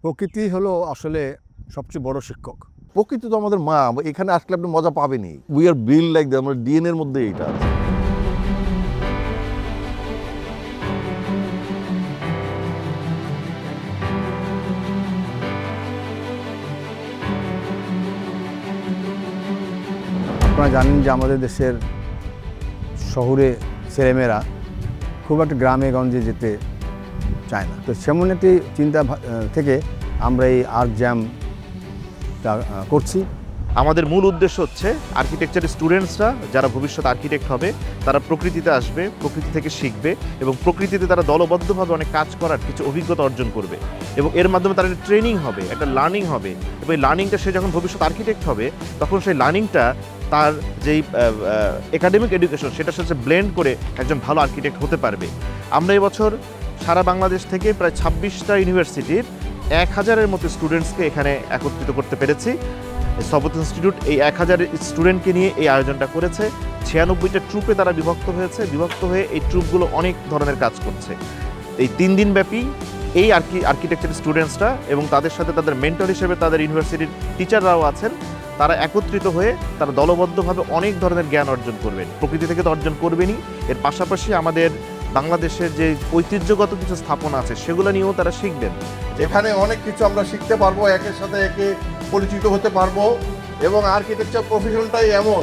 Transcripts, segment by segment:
প্রকৃতি হলো আসলে সবচেয়ে বড় শিক্ষক। প্রকৃতি তো আমাদের মা, এখানে আসলে আপনি মজা পাবেনই। We are build like that, আমাদের ডিএনএ এর মধ্যে এটা আছে। আপনারা জানেন যে আমাদের দেশের শহরে ছেলেমেয়েরা খুব একটা গ্রামে গঞ্জে যেতে চায় না। তো সেমন একটি চিন্তা থেকে আমরা এই আর্ট জ্যামটা করছি। আমাদের মূল উদ্দেশ্য হচ্ছে আর্কিটেকচারের স্টুডেন্টসরা যারা ভবিষ্যৎ আর্কিটেক্ট হবে তারা প্রকৃতিতে আসবে, প্রকৃতি থেকে শিখবে এবং প্রকৃতিতে তারা দলবদ্ধভাবে অনেক কাজ করার কিছু অভিজ্ঞতা অর্জন করবে এবং এর মাধ্যমে তার একটা ট্রেনিং হবে, একটা লার্নিং হবে এবং এই লার্নিংটা সে যখন ভবিষ্যৎ আর্কিটেক্ট হবে তখন সেই লার্নিংটা তার যেই একাডেমিক এডুকেশন সেটার সাথে ব্লেন্ড করে একজন ভালো আর্কিটেক্ট হতে পারবে। আমরা এবছর সারা বাংলাদেশ থেকে প্রায় 26টা ইউনিভার্সিটির 1000-এর মতো স্টুডেন্টসকে এখানে একত্রিত করতে পেরেছি। সবত ইনস্টিটিউট এই 1000 স্টুডেন্টকে নিয়ে এই আয়োজনটা করেছে। 96টা ট্রুপে তারা বিভক্ত হয়ে এই ট্রুপগুলো অনেক ধরনের কাজ করছে। এই 3 দিনব্যাপী এই আর্কিটেকচার স্টুডেন্টসরা এবং তাদের সাথে তাদের মেন্টর হিসেবে তাদের ইউনিভার্সিটির টিচাররাও আছেন, তারা একত্রিত হয়ে তারা দলবদ্ধভাবে অনেক ধরনের জ্ঞান অর্জন করবেন। প্রকৃতি থেকে তো অর্জন করবেনই, এর পাশাপাশি আমাদের বাংলাদেশের যে ঐতিহ্যগত কিছু স্থাপনা আছে সেগুলো নিয়েও তারা শিখবেন। এখানে অনেক কিছু আমরা শিখতে পারবো, একের সাথে একে পরিচিত হতে পারবো এবং আর্কিটেকচার প্রফেশনটাই এমন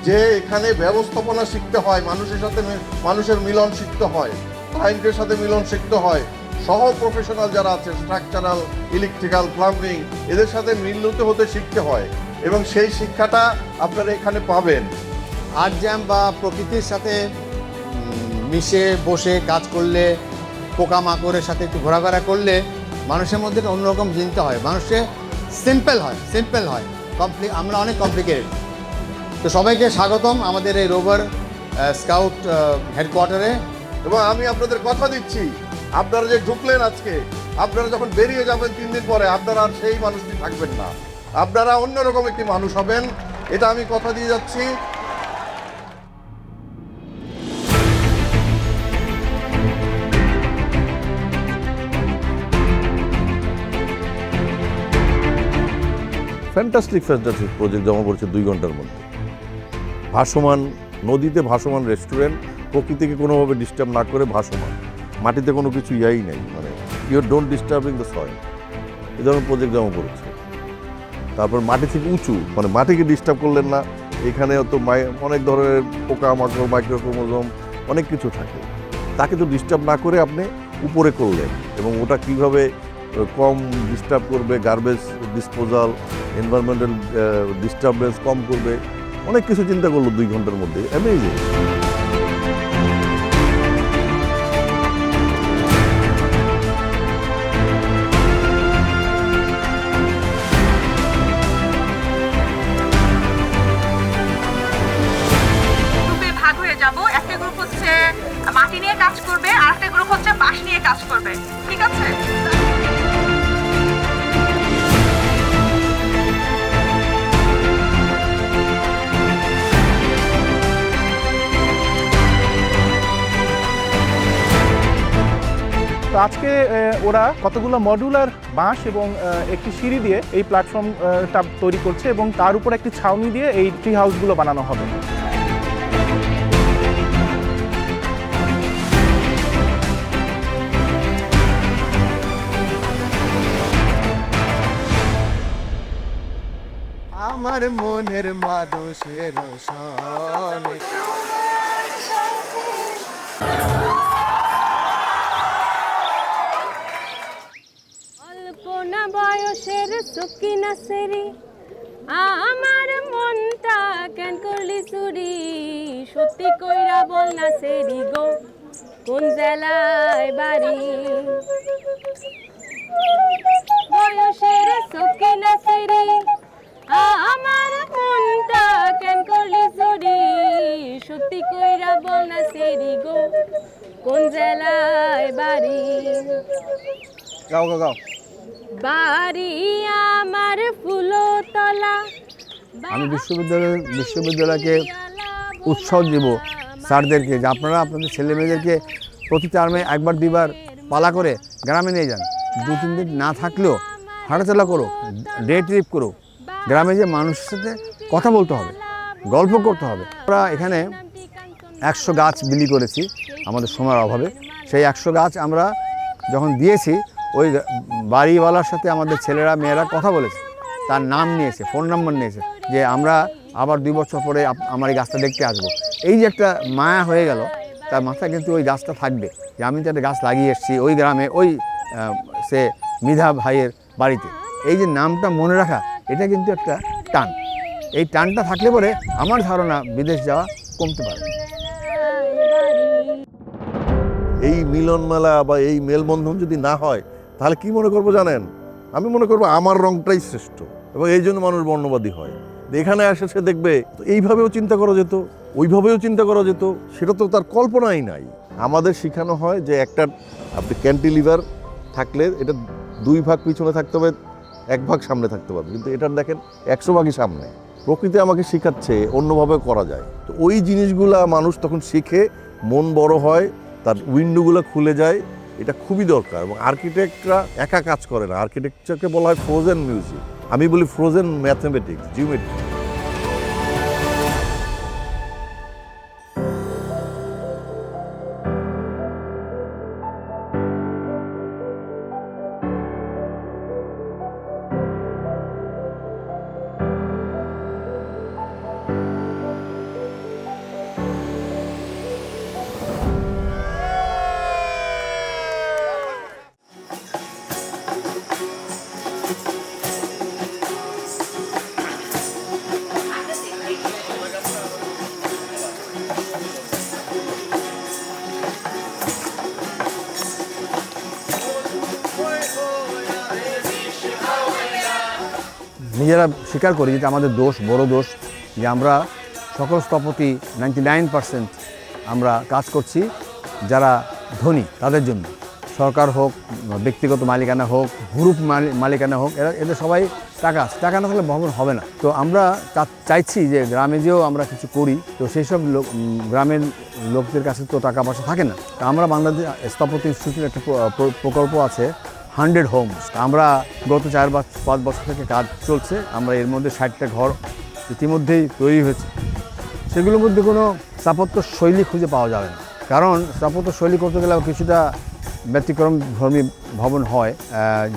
যে এখানে ব্যবস্থাপনা শিখতে হয়, মানুষের সাথে মানুষের মিলন শিখতে হয়, ক্লায়েন্টের সাথে মিলন শিখতে হয়, সহ প্রফেশনাল যারা আছে স্ট্রাকচারাল, ইলেকট্রিক্যাল, প্লাম্বিং এদের সাথে মিলিত হতে শিখতে হয় এবং সেই শিক্ষাটা আপনারা এখানে পাবেন। আর্ট জ্যাম বা প্রকৃতির সাথে মিশে বসে কাজ করলে, পোকামাকড়ের সাথে একটু ঘোরাফেরা করলে মানুষের মধ্যে একটা অন্যরকম চিন্তা হয়, মানুষের সিম্পল হয় আমরা অনেক কমপ্লিকেটেড। তো সবাইকে স্বাগতম আমাদের এই রোভার স্কাউট হেডকোয়ার্টারে। এবং আমি আপনাদের কথা দিচ্ছি, আপনারা যে ঢুকলেন আজকে, আপনারা যখন বেরিয়ে যাবেন 3 দিন পরে আপনারা আর সেই মানুষটি থাকবেন না, আপনারা অন্যরকম একটি মানুষ হবেন, এটা আমি কথা দিয়ে যাচ্ছি। ফ্যান্টাস্টিক প্রজেক্ট জমা পড়ছে 2 ঘন্টার মধ্যে। ভাসমান নদীতে, ভাসমান রেস্টুরেন্ট, প্রকৃতিকে কোনোভাবে ডিস্টার্ব না করে ভাসমান, মাটিতে কোনো কিছু ইয়াই নেই, মানে you don't disturbing the soil, এই ধরনের প্রজেক্ট জমা পড়েছে। তারপর মাটি থেকে উঁচু, মানে মাটিকে ডিস্টার্ব করলেন না। এখানে তো অনেক ধরনের পোকামাকড়, মাইক্রোক্রোমোজোম অনেক কিছু থাকে, তাকে তো ডিস্টার্ব না করে আপনি উপরে করলেন এবং ওটা কীভাবে কম ডিস্টার্ব করবে, গার্বেজ ডিসপোজাল, এনভায়রনমেন্টাল ডিস্টারবেন্স কম করবে, অনেক কিছু চিন্তা করলো 2 ঘন্টার মধ্যে। অ্যামেজিং। গ্রুপে ভাগ হয়ে যাব। একটা গ্রুপ হচ্ছে মাটি নিয়ে কাজ করবে আর একটা গ্রুপ হচ্ছে বাঁশ নিয়ে কাজ করবে, ঠিক আছে? তো আজকে ওরা কতগুলো মডুলার বাঁশ এবং একটি সিঁড়ি দিয়ে এই প্ল্যাটফর্মটা তৈরি করছে এবং তার উপর একটি ছাউনি দিয়ে এই ট্রি হাউসগুলো বানানো হবে। আমার মনের মানুষের সনে অল্পনা বয়সের সকিনা সেরি, আমার মনটা কেন করলি চুরি, সত্যি কইরা বল না সেরি গো, কোন জেলায় বাড়ি? বয়সের সকিনা সেরি, আমার মনটা কেন করলি চুরি, সত্যি কইরা বল না সেরি গো, কোন জেলায় বাড়ি? গাও গাও গাও। বাড়ি আমার ফুলতলা। আমি বিশ্ববিদ্যালয়কে উৎসাহ দেব স্যারদেরকে যে আপনারা আপনাদের ছেলেমেয়েদেরকে প্রতি টার্মে 1-2 বার পালা করে গ্রামে নিয়ে যান, 2-3 দিন না থাকলেও হাঁটাচলা করো, ডে ট্রিপ করো, গ্রামে যে মানুষের সাথে কথা বলতে হবে, গল্প করতে হবে। আমরা এখানে 100 গাছ বিলি করেছি আমাদের সময়ের অভাবে। সেই 100 গাছ আমরা যখন দিয়েছি, ওই বাড়িওয়ালার সাথে আমাদের ছেলেরা মেয়েরা কথা বলেছে, তার নাম নিয়েছে, ফোন নাম্বার নিয়েছে, যে আমরা আবার 2 বছর পরে আমার এই গাছটা দেখতে আসবো। এই যে একটা মায়া হয়ে গেল, তার মাথায় কিন্তু ওই গাছটা থাকবে যে আমি তো একটা গাছ লাগিয়ে এসেছি ওই গ্রামে, ওই সে মৃধা ভাইয়ের বাড়িতে। এই যে নামটা মনে রাখা, এটা কিন্তু একটা টান। এই টানটা থাকলে পরে আমার ধারণা বিদেশ যাওয়া কমতে পারে। এই মিলন মেলা বা এই মেলবন্ধন যদি না হয়, তাহলে কি মনে করবো জানেন? আমি মনে করবো আমার রংটাই শ্রেষ্ঠ, এবং এই জন্য মানুষ বর্ণবাদী হয়। এখানে এসে সে দেখবে এইভাবেও চিন্তা করা যেত, ওইভাবেও চিন্তা করা যেত, সেটা তো তার কল্পনাই নাই। আমাদের শেখানো হয় যে একটা আপনি ক্যান্টিলিভার থাকলে এটা 2 ভাগ পিছনে থাকতে হবে, 1 ভাগ সামনে থাকতে পারবে, কিন্তু এটার দেখেন 100 ভাগই সামনে। প্রকৃতি আমাকে শেখাচ্ছে অন্যভাবে করা যায়। তো ওই জিনিসগুলা মানুষ তখন শিখে, মন বড় হয়, তার উইন্ডোগুলো খুলে যায়। এটা খুবই দরকার। এবং আর্কিটেক্টরা একা কাজ করে না, আর্কিটেকচারকে বলা হয় ফ্রোজেন মিউজিক, আমি বলি ফ্রোজেন ম্যাথমেটিক্স, জিওমেট্রি। নিজেরা স্বীকার করি যেটা আমাদের দোষ, বড় দোষ, যে আমরা সকল স্থপতি 99% আমরা কাজ করছি যারা ধনী তাদের জন্য। সরকার হোক, ব্যক্তিগত মালিকানা হোক, গ্রুপ মালিকানা হোক, এদের সবাই টাকা না থাকলে ভবন হবে না। তো আমরা চাইছি যে গ্রামে যেও আমরা কিছু করি, তো সেই সব গ্রামের লোকদের কাছে তো টাকা পয়সা থাকে না। তো আমরা বাংলাদেশ স্থপতি ইনস্টিটিউটের একটা প্রকল্প আছে 100 হোমস। আমরা গত 4-5 বছর থেকে কাজ চলছে। আমরা এর মধ্যে 60টা ঘর ইতিমধ্যেই তৈরি হয়েছে। সেগুলোর মধ্যে কোনো স্থাপত্য শৈলী খুঁজে পাওয়া যাবে না, কারণ স্থাপত্য শৈলী করতে গেলে কিছুটা ব্যতিক্রম ধর্মী ভবন হয়।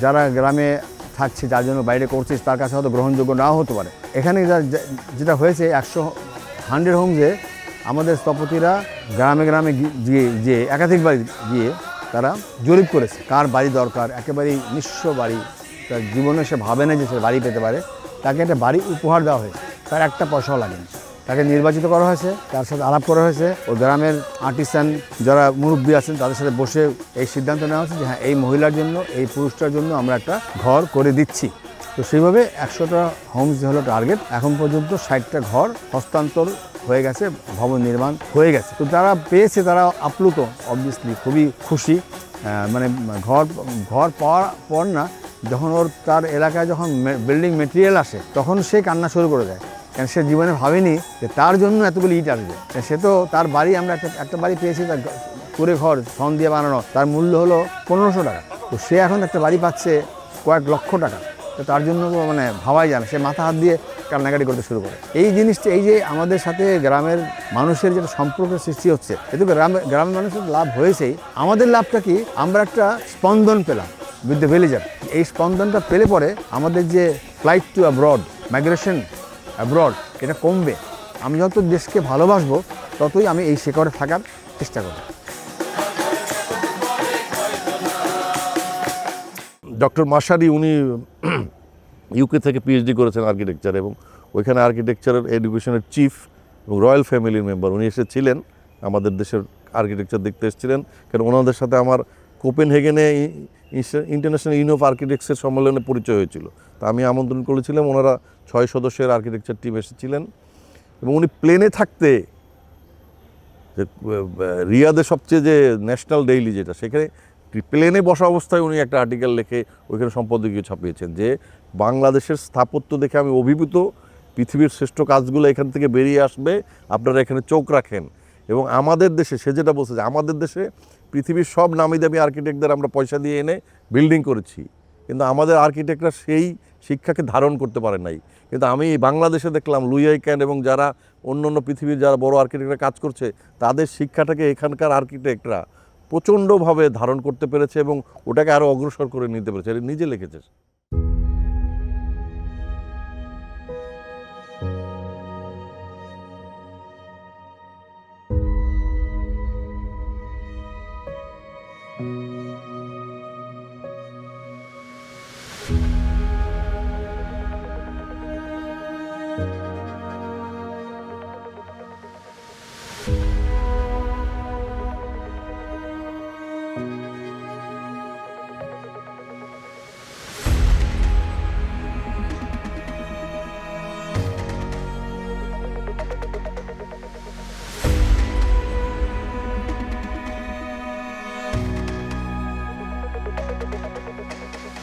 যারা গ্রামে থাকছে, যার জন্য বাইরে করছে, তার কাছে হয়তো গ্রহণযোগ্য নাও হতে পারে। এখানে যেটা হয়েছে 100 হোমসে আমাদের স্থপতিরা গ্রামে গ্রামে গিয়ে একাধিকবার গিয়ে তারা জরিপ করেছে কার বাড়ি দরকার, একেবারেই নিঃস্ব বাড়ি, তার জীবনে সে ভাবে না যে সে বাড়ি পেতে পারে, তাকে একটা বাড়ি উপহার দেওয়া হয়েছে, তার একটা পয়সাও লাগেনি। তাকে নির্বাচিত করা হয়েছে, তার সাথে আলাপ করা হয়েছে, ও গ্রামের আর্টিসান যারা মুরব্বী আছেন তাদের সাথে বসে এই সিদ্ধান্ত নেওয়া হয়েছে যে হ্যাঁ, এই মহিলার জন্য, এই পুরুষটার জন্য আমরা একটা ঘর করে দিচ্ছি। তো সেইভাবে 100টা হোমস হলো টার্গেট। এখন পর্যন্ত 60টা ঘর হস্তান্তর হয়ে গেছে, ভবন নির্মাণ হয়ে গেছে। তো যারা পেয়েছে তারা আপ্লুত, অবভিয়াসলি খুবই খুশি। মানে ঘর পাওয়ার পর না, যখন তার এলাকায় যখন বিল্ডিং মেটেরিয়াল আসে, তখন সে কান্না শুরু করে দেয়, কারণ সে জীবনে ভাবেনি যে তার জন্য এতগুলো ইট আসবে। সে তো তার বাড়ি, আমরা একটা বাড়ি পেয়েছি, তার কুড়ে ঘর ছন দিয়ে বানানো, তার মূল্য হলো 1500 টাকা। তো সে এখন একটা বাড়ি পাচ্ছে কয়েক লক্ষ টাকা। তো তার জন্য তো মানে ভাবাই যায় না, সে মাথা হাত দিয়ে কান্নাকাটি করতে শুরু করে। এই জিনিসটা, এই যে আমাদের সাথে গ্রামের মানুষের যেটা সম্পর্কের সৃষ্টি হচ্ছে, এতে গ্রামের মানুষের লাভ হয়েছেই। আমাদের লাভটা কি, আমরা একটা স্পন্দন পেলাম উইথ দ্য ভিলেজার। এই স্পন্দনটা পেলে পরে আমাদের যে flight to abroad, migration abroad, এটা কমবে। আমি যত দেশকে ভালোবাসবো, ততই আমি এই শেকড়ে থাকার চেষ্টা করব। ডক্টর মাশারি, উনি ইউকে থেকে পিএইচডি করেছেন আর্কিটেকচার, এবং ওইখানে আর্কিটেকচারের এডুকেশনের চিফ এবং রয়্যাল ফ্যামিলির মেম্বার। উনি এসেছিলেন আমাদের দেশের আর্কিটেকচার দেখতে এসেছিলেন, কারণ ওনাদের সাথে আমার কোপেনহেগেনে ইন্টারন্যাশনাল ইউনিয়ন অফ আর্কিটেক্টসের সম্মেলনে পরিচয় হয়েছিল। তা আমি আমন্ত্রণ করেছিলাম, ওনারা 6 সদস্যের আর্কিটেকচার টিম এসেছিলেন। এবং উনি প্লেনে থাকতে, যে রিয়াদে সবচেয়ে যে ন্যাশনাল ডেইলি যেটা, সেখানে প্লেনে বসা অবস্থায় উনি একটা আর্টিকেল লিখে ওইখানে সম্পাদকীয় ছাপিয়েছেন যে বাংলাদেশের স্থাপত্য দেখে আমি অভিভূত, পৃথিবীর শ্রেষ্ঠ কাজগুলো এখান থেকে বেরিয়ে আসবে, আপনারা এখানে চোখ রাখেন। এবং আমাদের দেশে, সে যেটা বলছে যে আমাদের দেশে পৃথিবীর সব নামি দামি আর্কিটেক্টদের আমরা পয়সা দিয়ে এনে বিল্ডিং করেছি, কিন্তু আমাদের আর্কিটেক্টরা সেই শিক্ষাকে ধারণ করতে পারে নাই। কিন্তু আমি বাংলাদেশে দেখলাম লুই ক্যান এবং যারা অন্য অন্য পৃথিবীর যারা বড় আর্কিটেক্টরা কাজ করছে, তাদের শিক্ষাটাকে এখানকার আর্কিটেক্টরা প্রচণ্ডভাবে ধারণ করতে পেরেছে এবং ওটাকে আরও অগ্রসর করে নিতে পেরেছে। এটা নিজে লিখেছে।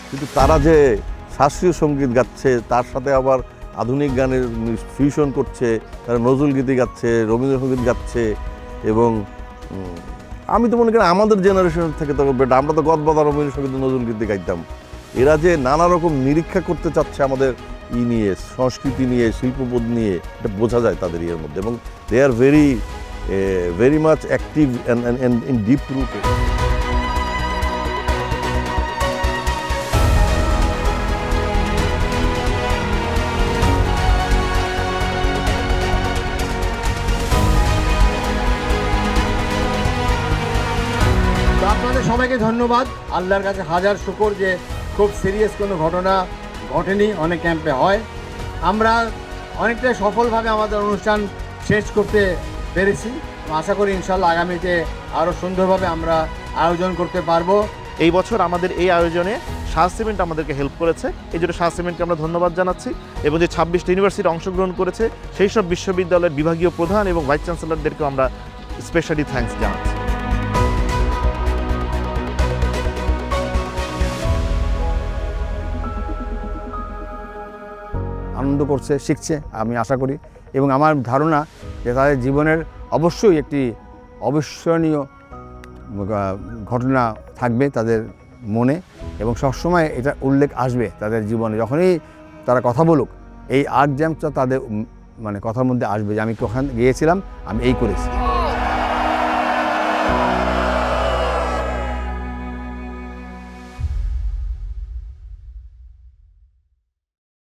কিন্তু তারা যে শাস্ত্রীয় সঙ্গীত গাচ্ছে, তার সাথে আবার আধুনিক গানের ফিউশন করছে, তারা নজরুল গীতি গাচ্ছে, রবীন্দ্রসঙ্গীত গাচ্ছে, এবং আমি তো মনে করি আমাদের জেনারেশন থেকে তো বেটা, আমরা তো গদবাদা রবীন্দ্রসঙ্গীত নজরুল গীতি গাইতাম। এরা যে নানা রকম নিরীক্ষা করতে চাচ্ছে আমাদের নিয়ে, সংস্কৃতি নিয়ে, শিল্পবোধ নিয়ে, এটা বোঝা যায় তাদের ইয়ের মধ্যে, এবং they are very much active and in deep rooted. তো আপনাদের সবাইকে ধন্যবাদ। আল্লাহর কাছে হাজার শুকর যে খুব সিরিয়াস কোনো ঘটনা ঘটেনি, অনেক ক্যাম্পে হয়। আমরা অনেকটাই সফলভাবে আমাদের অনুষ্ঠান শেষ করতে পেরেছি। আশা করি ইনশাল্লাহ আগামীতে আরও সুন্দরভাবে আমরা আয়োজন করতে পারবো। এই বছর আমাদের এই আয়োজনে শাহ সিমেন্ট আমাদেরকে হেল্প করেছে, এই জন্য শাহ সিমেন্টকে আমরা ধন্যবাদ জানাচ্ছি। এবং যে 26টা ইউনিভার্সিটি অংশগ্রহণ করেছে, সেই সব বিশ্ববিদ্যালয়ের বিভাগীয় প্রধান এবং ভাইস চ্যান্সেলরদেরকেও আমরা স্পেশালি থ্যাঙ্কস জানাচ্ছি। আনন্দ করছে, শিখছে আমি আশা করি, এবং আমার ধারণা যে তাদের জীবনের অবশ্যই একটি অবিস্মরণীয় ঘটনা থাকবে তাদের মনে, এবং সবসময় এটা উল্লেখ আসবে তাদের জীবনে। যখনই তারা কথা বলুক, এই আর্ট জ্যামটা তাদের মানে কথার মধ্যে আসবে যে আমি ওখানে গিয়েছিলাম, আমি এই করেছি।